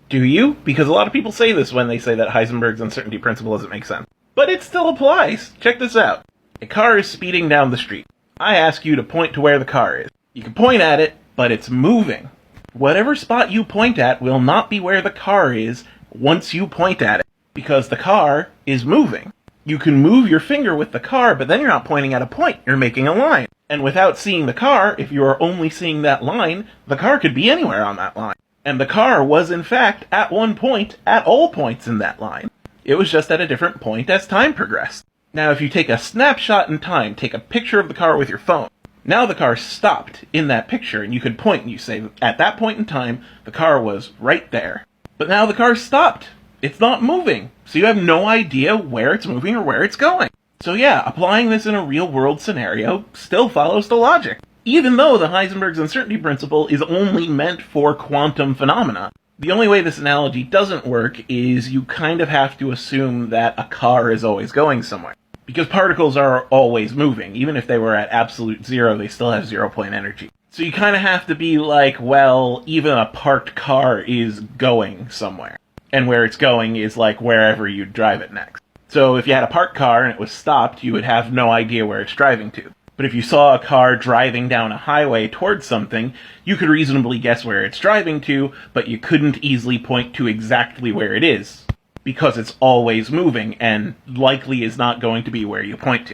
Do you? Because a lot of people say this when they say that Heisenberg's uncertainty principle doesn't make sense. But it still applies. Check this out. A car is speeding down the street. I ask you to point to where the car is. You can point at it, but it's moving. Whatever spot you point at will not be where the car is once you point at it, because the car is moving. You can move your finger with the car, but then you're not pointing at a point, you're making a line. And without seeing the car, if you are only seeing that line, the car could be anywhere on that line. And the car was in fact at one point at all points in that line. It was just at a different point as time progressed. Now if you take a snapshot in time, take a picture of the car with your phone, now the car stopped in that picture, and you could point and you say, at that point in time, the car was right there. But now the car stopped. It's not moving, so you have no idea where it's moving or where it's going. So yeah, applying this in a real-world scenario still follows the logic. Even though the Heisenberg's uncertainty principle is only meant for quantum phenomena. The only way this analogy doesn't work is you kind of have to assume that a car is always going somewhere. Because particles are always moving. Even if they were at absolute zero, they still have zero-point energy. So you kind of have to be like, well, even a parked car is going somewhere. And where it's going is like wherever you drive it next. So if you had a parked car and it was stopped, you would have no idea where it's driving to. But if you saw a car driving down a highway towards something, you could reasonably guess where it's driving to, but you couldn't easily point to exactly where it is. Because it's always moving, and likely is not going to be where you point to.